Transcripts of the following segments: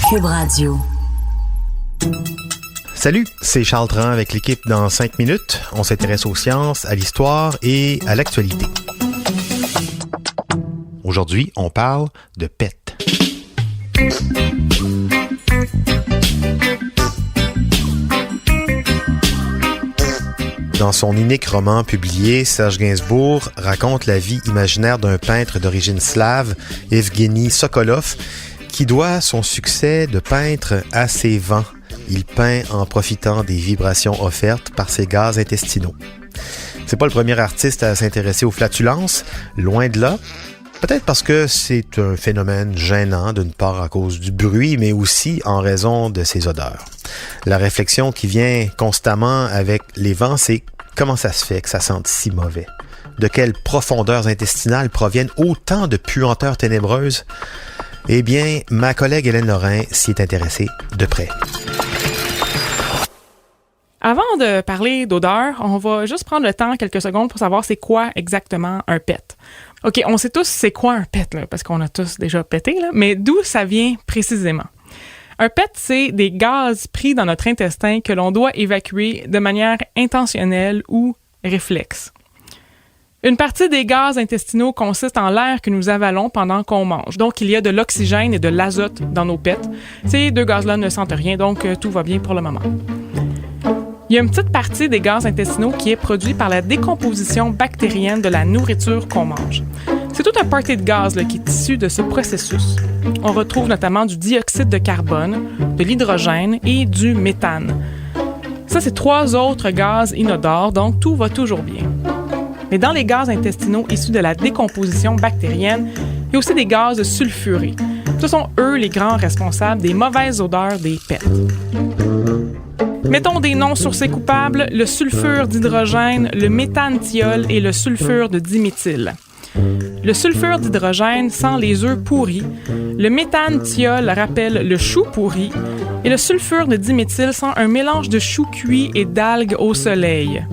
Cube Radio. Salut, c'est Charles Tran avec l'équipe dans 5 minutes. On s'intéresse aux sciences, à l'histoire et à l'actualité. Aujourd'hui, on parle de pets. Dans son unique roman publié, Serge Gainsbourg raconte la vie imaginaire d'un peintre d'origine slave, Evgueni Sokolov, qui doit son succès de peintre à ses vents. Il peint en profitant des vibrations offertes par ses gaz intestinaux. C'est pas le premier artiste à s'intéresser aux flatulences, loin de là. Peut-être parce que c'est un phénomène gênant, d'une part à cause du bruit, mais aussi en raison de ses odeurs. La réflexion qui vient constamment avec les vents, c'est comment ça se fait que ça sente si mauvais? De quelles profondeurs intestinales proviennent autant de puanteurs ténébreuses? Eh bien, ma collègue Hélène Lorrain s'y est intéressée de près. Avant de parler d'odeur, on va juste prendre le temps, quelques secondes, pour savoir c'est quoi exactement un pet. OK, on sait tous c'est quoi un pet, là, parce qu'on a tous déjà pété, là, mais d'où ça vient précisément? Un pet, c'est des gaz pris dans notre intestin que l'on doit évacuer de manière intentionnelle ou réflexe. Une partie des gaz intestinaux consiste en l'air que nous avalons pendant qu'on mange. Donc, il y a de l'oxygène et de l'azote dans nos pets. Ces deux gaz-là ne sentent rien, donc tout va bien pour le moment. Il y a une petite partie des gaz intestinaux qui est produite par la décomposition bactérienne de la nourriture qu'on mange. C'est tout un party de gaz là, qui est issu de ce processus. On retrouve notamment du dioxyde de carbone, de l'hydrogène et du méthane. Ça, c'est 3 autres gaz inodores, donc tout va toujours bien. Mais dans les gaz intestinaux issus de la décomposition bactérienne, il y a aussi des gaz sulfurés. Ce sont eux les grands responsables des mauvaises odeurs des pets. Mettons des noms sur ces coupables, le sulfure d'hydrogène, le méthanthiol et le sulfure de diméthyle. Le sulfure d'hydrogène sent les œufs pourris, le méthanthiol rappelle le chou pourri et le sulfure de diméthyle sent un mélange de chou cuit et d'algues au soleil.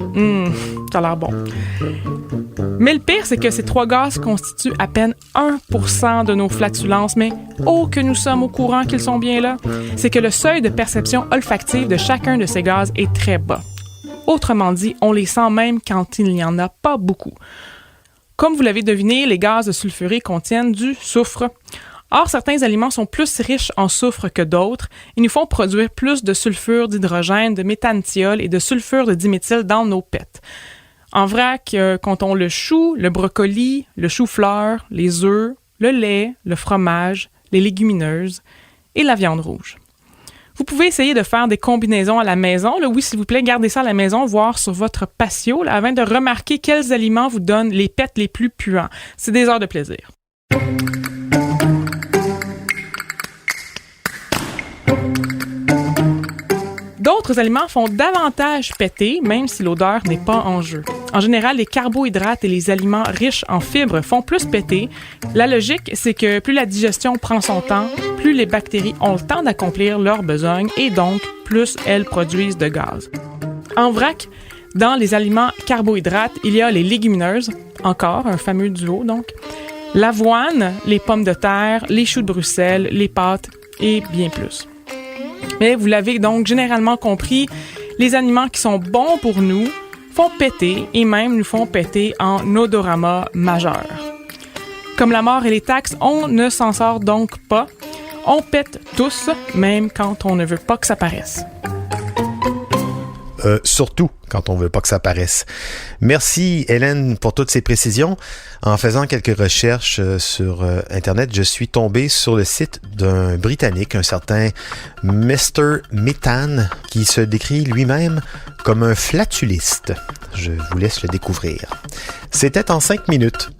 Ça a l'air bon. Mais le pire, c'est que ces 3 gaz constituent à peine 1% de nos flatulences, mais oh que nous sommes au courant qu'ils sont bien là, c'est que le seuil de perception olfactive de chacun de ces gaz est très bas. Autrement dit, on les sent même quand il n'y en a pas beaucoup. Comme vous l'avez deviné, les gaz sulfurés contiennent du soufre. Or, certains aliments sont plus riches en soufre que d'autres et nous font produire plus de sulfure d'hydrogène, de méthanthiol et de sulfure de diméthyle dans nos pets. En vrac, comptons le chou, le brocoli, le chou-fleur, les œufs, le lait, le fromage, les légumineuses et la viande rouge. Vous pouvez essayer de faire des combinaisons à la maison. Là, oui, s'il vous plaît, gardez ça à la maison, voir sur votre patio, là, afin de remarquer quels aliments vous donnent les pets les plus puants. C'est des heures de plaisir. D'autres aliments font davantage péter, même si l'odeur n'est pas en jeu. En général, les carbohydrates et les aliments riches en fibres font plus péter. La logique, c'est que plus la digestion prend son temps, plus les bactéries ont le temps d'accomplir leurs besoins et donc plus elles produisent de gaz. En vrac, dans les aliments carbohydrates, il y a les légumineuses, encore un fameux duo donc, l'avoine, les pommes de terre, les choux de Bruxelles, les pâtes et bien plus. Mais vous l'avez donc généralement compris, les aliments qui sont bons pour nous font péter et même nous font péter en odorama majeur. Comme la mort et les taxes, on ne s'en sort donc pas. On pète tous, même quand on ne veut pas que ça paraisse. Surtout quand on veut pas que ça paraisse. Merci Hélène pour toutes ces précisions. En faisant quelques recherches sur Internet, je suis tombé sur le site d'un Britannique, un certain Mr. Methane, qui se décrit lui-même comme un flatuliste. Je vous laisse le découvrir. C'était en 5 minutes.